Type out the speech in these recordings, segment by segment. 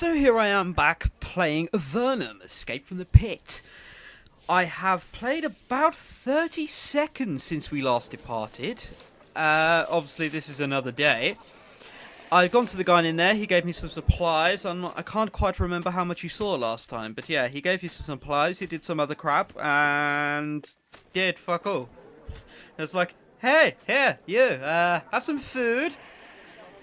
So here I am back playing Avernum, Escape from the Pit. I have played about 30 seconds since we last departed. Obviously this is another day. I've gone to the guy in there, he gave me some supplies. I can't quite remember how much you saw last time, but yeah, he gave you some supplies, he did some other crap, and did fuck all. It's like, hey, here, you, have some food,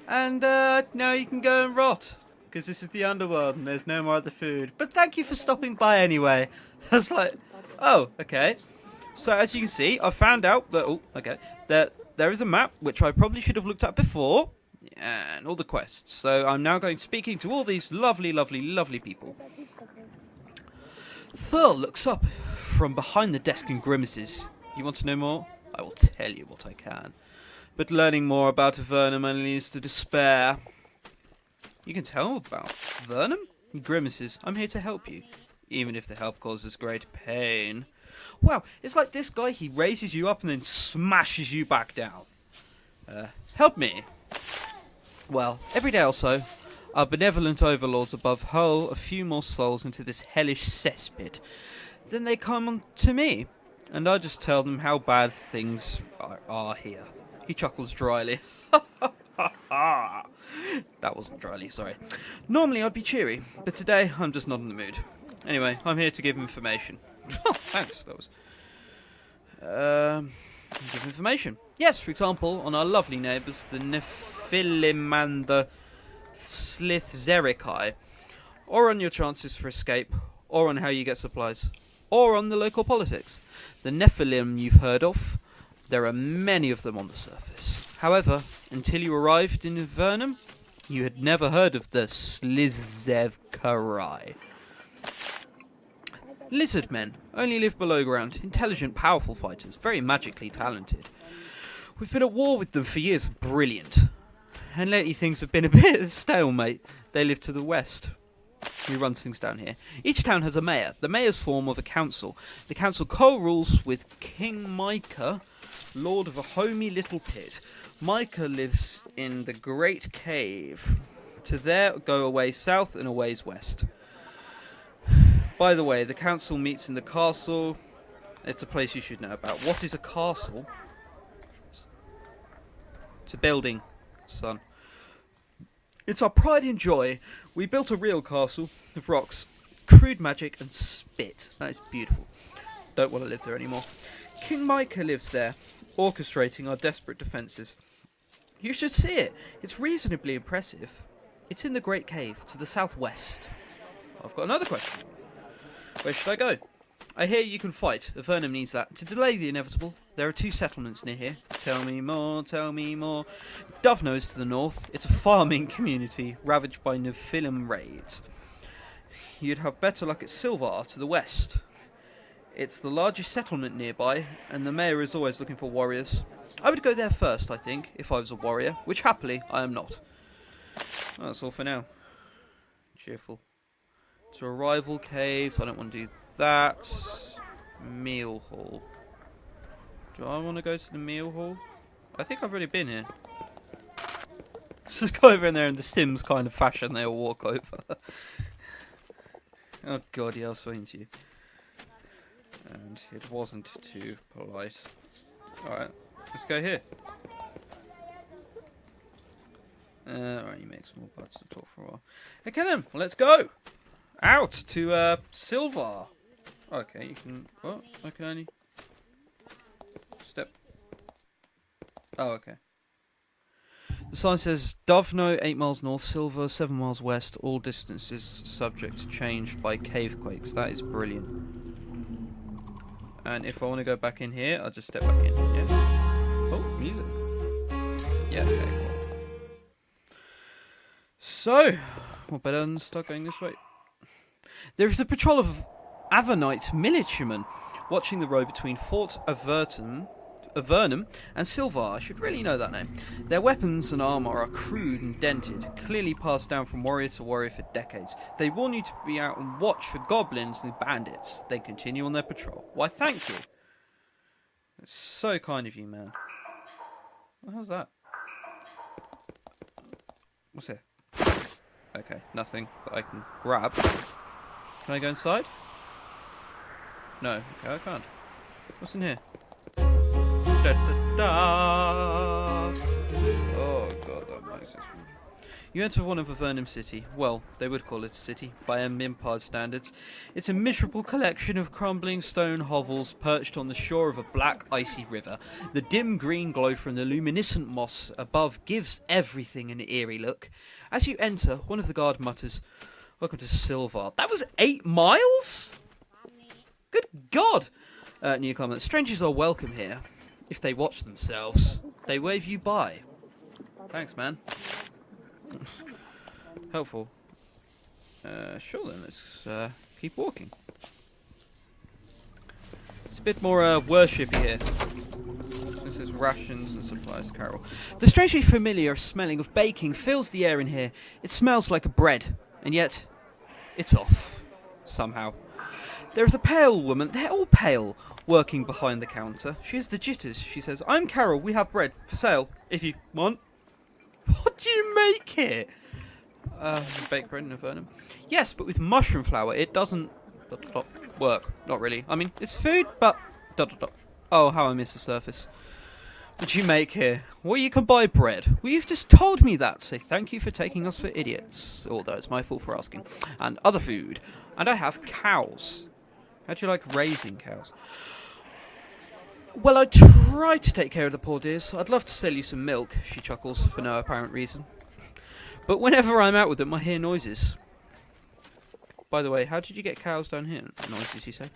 and now you can go and rot. Because this is the underworld and there's no more other food. But thank you for stopping by anyway. I was like, oh, okay. So as you can see, I found out that, that there is a map, which I probably should have looked at before, and all the quests. So I'm now going speaking to all these lovely, lovely, lovely people. Thurl looks up from behind the desk and grimaces. You want to know more? I will tell you what I can. But learning more about Avernum only leads to despair. You can tell about Avernum? He grimaces. I'm here to help you, even if the help causes great pain. Wow, it's like this guy, he raises you up and then smashes you back down. Help me. Well, every day or so, our benevolent overlords above hurl a few more souls into this hellish cesspit. Then they come on to me, and I just tell them how bad things are here. He chuckles dryly. That wasn't dryly, sorry. Normally I'd be cheery, but today I'm just not in the mood. Anyway, I'm here to give information. Thanks, that was... give information. Yes, for example, on our lovely neighbours, the Nephilim and the Slithzerikai. Or on your chances for escape, or on how you get supplies, or on the local politics. The Nephilim you've heard of. There are many of them on the surface. However, until you arrived in Avernum, you had never heard of the Slithzerikai. Lizard men only live below ground, intelligent, powerful fighters, very magically talented. We've been at war with them for years, brilliant. And lately things have been a bit of a stalemate. They live to the west. Who runs things down here? Each town has a mayor. The mayor's form of a council. The council co-rules with King Micah, lord of a homey little pit. Micah lives in the Great Cave. To there go a ways south and a ways west. By the way, the council meets in the castle. It's a place you should know about. What is a castle? It's a building, son. It's our pride and joy. We built a real castle of rocks, crude magic and spit. That is beautiful. Don't want to live there anymore. King Micah lives there, orchestrating our desperate defences. You should see it. It's reasonably impressive. It's in the Great Cave, to the southwest. I've got another question. Where should I go? I hear you can fight. Avernum needs that. To delay the inevitable, there are 2 settlements near here. Tell me more, tell me more. Dovno is to the north. It's a farming community, ravaged by Nephilim raids. You'd have better luck at Silvar to the west. It's the largest settlement nearby, and the mayor is always looking for warriors. I would go there first, I think, if I was a warrior, which happily I am not. Well, that's all for now. Cheerful. To a rival cave, so I don't want to do that. Meal hall. Do I want to go to the meal hall? I think I've already been here. Just go over in there in the Sims kind of fashion, they'll walk over. Oh god, yeah, I was speaking to you. And it wasn't too polite. Alright, let's go here. Alright, you make small parts to talk for a while. Okay then, let's go! Out to Silvar. Okay, you can... What? I can only... Step. Oh, okay. The sign says Dovno 8 miles north, Silvar 7 miles west. All distances subject to change by cave quakes. That is brilliant. And if I want to go back in here, I'll just step back in. Yeah. Oh, music. Yeah. Okay. Cool. So, what better than start going this way? There is a patrol of Avernite militiamen watching the road between Fort Avernum and Silvar. I should really know that name. Their weapons and armour are crude and dented, clearly passed down from warrior to warrior for decades. They warn you to be out and watch for goblins and bandits. They continue on their patrol. Why, thank you. It's so kind of you, man. What the hell's that? What's here? Okay, nothing that I can grab. Can I go inside? No, okay, I can't. What's in here? Da, da, da. Oh god, that makes us. You enter one of Avernum City. Well, they would call it a city, by empire standards. It's a miserable collection of crumbling stone hovels perched on the shore of a black, icy river. The dim green glow from the luminescent moss above gives everything an eerie look. As you enter, one of the guard mutters, "Welcome to Silvar." That was 8 miles? Good God! Newcomer, strangers are welcome here. If they watch themselves, they wave you by. Thanks, man. Helpful. Sure then, let's keep walking. It's a bit more worship here. This is rations and supplies, Carol. The strangely familiar smelling of baking fills the air in here. It smells like a bread, and yet it's off somehow. There is a pale woman, they're all pale, working behind the counter. She has the jitters. She says, "I'm Carol, we have bread for sale, if you want." What do you make here? Baked bread in Avernum. Yes, but with mushroom flour, it doesn't work. Not really. I mean, it's food, but oh, how I miss the surface. What do you make here? Well, you can buy bread. Well, you've just told me that. Say thank you for taking us for idiots. Although it's my fault for asking. And other food. And I have cows. How do you like raising cows? Well, I try to take care of the poor dears. I'd love to sell you some milk, she chuckles, for no apparent reason. But whenever I'm out with them, I hear noises. By the way, how did you get cows down here? Noises, you say?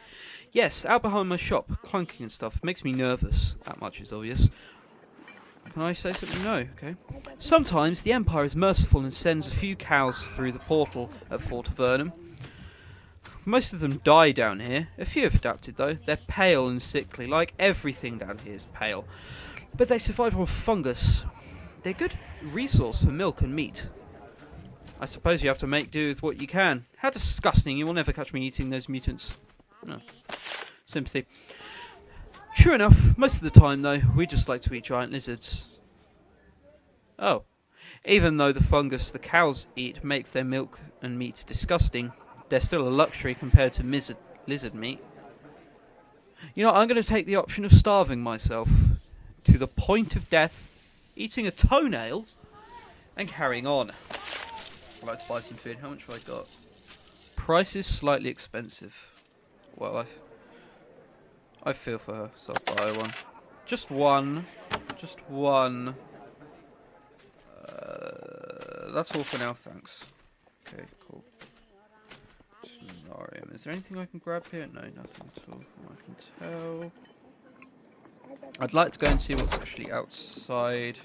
Yes, out behind my shop, clunking and stuff. Makes me nervous. That much is obvious. Can I say something? No, okay. Sometimes the Empire is merciful and sends a few cows through the portal at Fort Avernum. Most of them die down here. A few have adapted, though. They're pale and sickly, like everything down here is pale. But they survive on fungus. They're good resource for milk and meat. I suppose you have to make do with what you can. How disgusting. You will never catch me eating those mutants. No. Sympathy. True enough. Most of the time, though, we just like to eat giant lizards. Oh. Even though the fungus the cows eat makes their milk and meat disgusting, they're still a luxury compared to lizard meat. You know, I'm going to take the option of starving myself to the point of death, eating a toenail, and carrying on. I'd like to buy some food. How much have I got? Price is slightly expensive. Well, I feel for her, so I'll buy one. Just one. Just one. That's all for now, thanks. Okay, cool. Tenarium. Is there anything I can grab here? No, nothing at all from what I can tell. I'd like to go and see what's actually outside.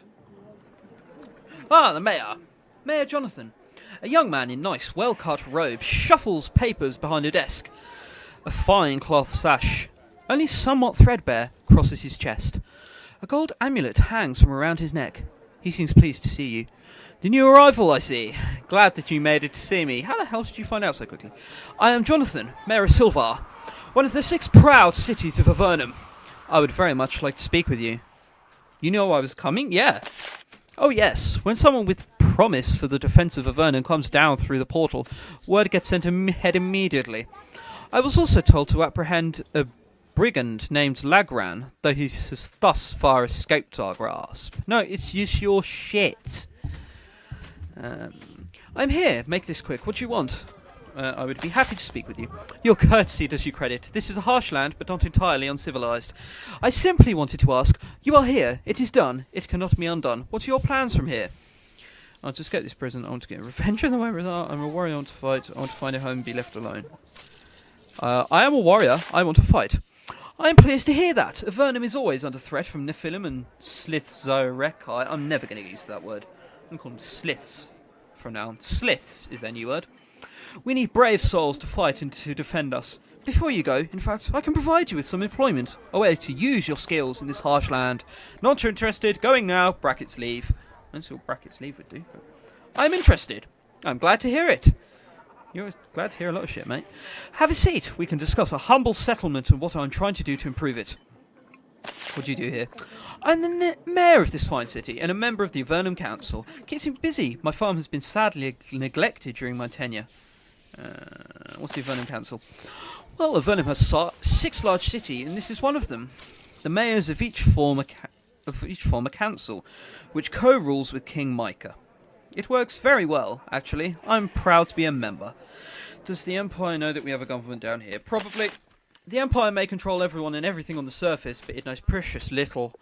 Ah, the mayor! Mayor Jonathan. A young man in nice, well-cut robes shuffles papers behind a desk. A fine cloth sash, only somewhat threadbare, crosses his chest. A gold amulet hangs from around his neck. He seems pleased to see you. The new arrival, I see. Glad that you made it to see me. How the hell did you find out so quickly? I am Jonathan, Mayor of Silvar, one of the 6 proud cities of Avernum. I would very much like to speak with you. You know I was coming? Yeah. Oh yes, when someone with promise for the defence of Avernum comes down through the portal, word gets sent ahead immediately. I was also told to apprehend a brigand named Lagran, though he has thus far escaped our grasp. No, it's just your shit. I'm here. Make this quick. What do you want? I would be happy to speak with you. Your courtesy does you credit. This is a harsh land, but not entirely uncivilized. I simply wanted to ask, you are here. It is done. It cannot be undone. What are your plans from here? I'll just get this present. I want to get revenge on the way with art. I'm a warrior. I want to fight. I want to find a home and be left alone. I am a warrior. I want to fight. I am pleased to hear that. Avernum is always under threat from Nephilim and Slithzorekai. I'm never going to get used to that word. I'm going to call them sliths from now on. Sliths is their new word. We need brave souls to fight and to defend us. Before you go, in fact, I can provide you with some employment. A way to use your skills in this harsh land. Not interested. Going now. Brackets leave. I don't see what brackets leave would do. But I'm interested. I'm glad to hear it. You're always glad to hear a lot of shit, mate. Have a seat. We can discuss a humble settlement and what I'm trying to do to improve it. What do you do here? I'm the mayor of this fine city and a member of the Avernum Council. Keeps me busy. My farm has been sadly neglected during my tenure. What's the Avernum Council? Well, Avernum has 6 large cities, and this is one of them. The mayors of each form a council, which co-rules with King Micah. It works very well, actually. I'm proud to be a member. Does the Empire know that we have a government down here? Probably. The Empire may control everyone and everything on the surface, but it knows precious little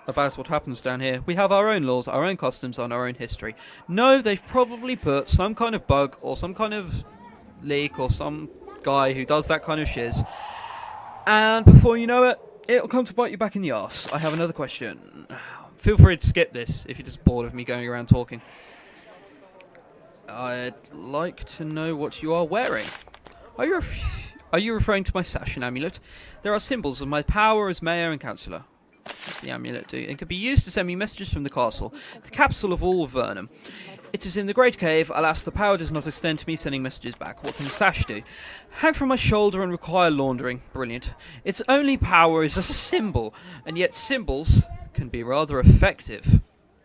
about what happens down here. We have our own laws, our own customs, and our own history. No, they've probably put some kind of bug or some kind of leak or some guy who does that kind of shiz. And before you know it, it'll come to bite you back in the arse. I have another question. Feel free to skip this if you're just bored of me going around talking. I'd like to know what you are wearing. Are you referring to my sash and amulet? There are symbols of my power as mayor and councillor. What does the amulet do? It can be used to send me messages from the castle, the capital of all of Avernum. It is in the Great Cave. Alas, the power does not extend to me sending messages back. What can the sash do? Hang from my shoulder and require laundering. Brilliant. Its only power is a symbol, and yet symbols can be rather effective.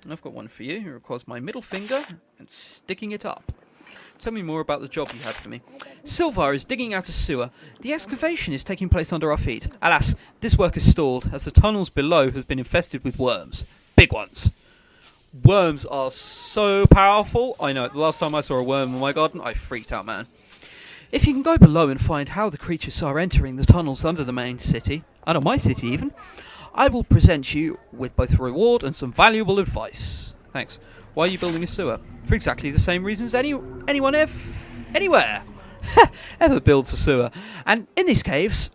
I've got one for you. It requires my middle finger and sticking it up. Tell me more about the job you had for me. Silvar is digging out a sewer. The excavation is taking place under our feet. Alas, this work is stalled, as the tunnels below have been infested with worms. Big ones. Worms are so powerful. I know, the last time I saw a worm in my garden, I freaked out, man. If you can go below and find how the creatures are entering the tunnels under the main city, under my city even, I will present you with both a reward and some valuable advice. Thanks. Why are you building a sewer? For exactly the same reasons anyone anywhere ever builds a sewer. And in these caves,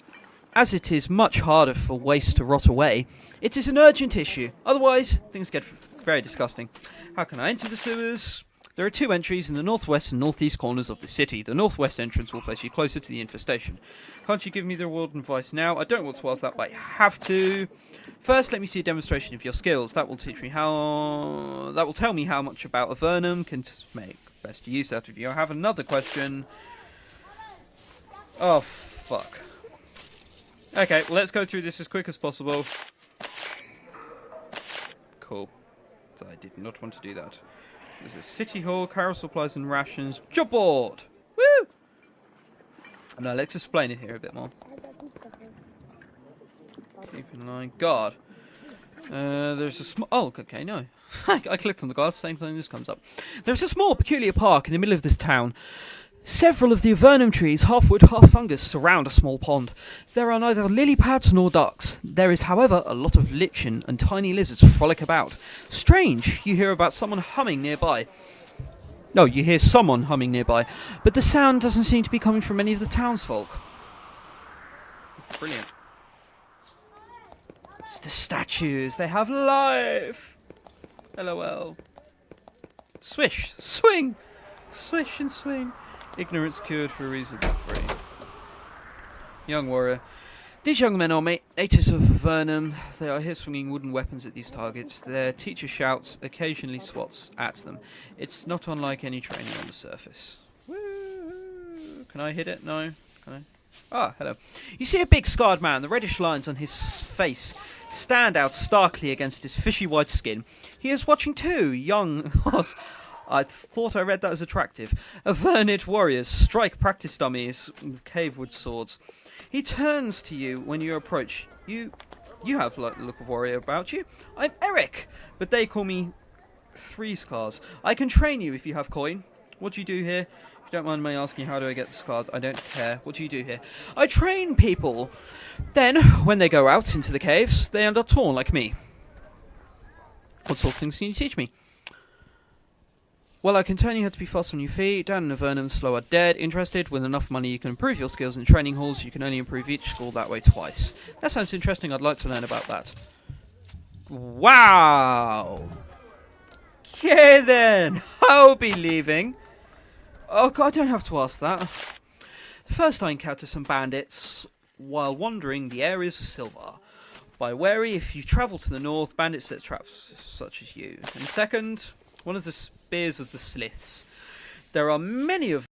as it is much harder for waste to rot away, it is an urgent issue. Otherwise, things get very disgusting. How can I enter the sewers? There are 2 entries in the northwest and northeast corners of the city. The northwest entrance will place you closer to the infestation. Can't you give me the reward and advice now? I don't want to ask that, but I have to. First, let me see a demonstration of your skills. That will teach me how. That will tell me how much about Avernum can make best use out of you. I have another question. Oh, fuck. Okay, well, let's go through this as quick as possible. Cool. So I did not want to do that. There's a city hall, carol supplies and rations. Job board! Woo! No, let's explain it here a bit more. Keep in line. Guard. There's a small... Oh, okay, no. I clicked on the guard, same thing this comes up. There's a small, peculiar park in the middle of this town. Several of the Avernum trees, half wood, half fungus, surround a small pond. There are neither lily pads nor ducks. There is, however, a lot of lichen and tiny lizards frolic about. Strange, you hear about someone humming nearby. No, you hear someone humming nearby, but the sound doesn't seem to be coming from any of the townsfolk. Brilliant. It's the statues. They have life. LOL. Swish, swing, swish and swing. Ignorance cured for a reason free. Young warrior. These young men are natives of Avernum. They are here swinging wooden weapons at these targets. Their teacher shouts, occasionally swats at them. It's not unlike any training on the surface. Woo! Can I hit it? No? Can I? Ah, hello. You see a big scarred man. The reddish lines on his face stand out starkly against his fishy white skin. He is watching 2 young... I thought I read that as attractive. Avernid warriors strike practice dummies with cavewood swords. He turns to you when you approach. You have the look of warrior about you. I'm Eric, but they call me 3 Scars. I can train you if you have coin. What do you do here? If you don't mind me asking, how do I get the scars? I don't care. What do you do here? I train people. Then, when they go out into the caves, they end up torn like me. What sort of things can you teach me? Well, I can turn you how to be fast on your feet. Down in Avernum, the slow are dead. Interested? With enough money, you can improve your skills in training halls. You can only improve each skill that way twice. That sounds interesting. I'd like to learn about that. Wow! Okay then, I'll be leaving. Oh God, I don't have to ask that. First, I encounter some bandits while wandering the areas of Silvar. Be wary if you travel to the north, bandits set traps such as you. And second, one of the spears of the Sliths. There are many of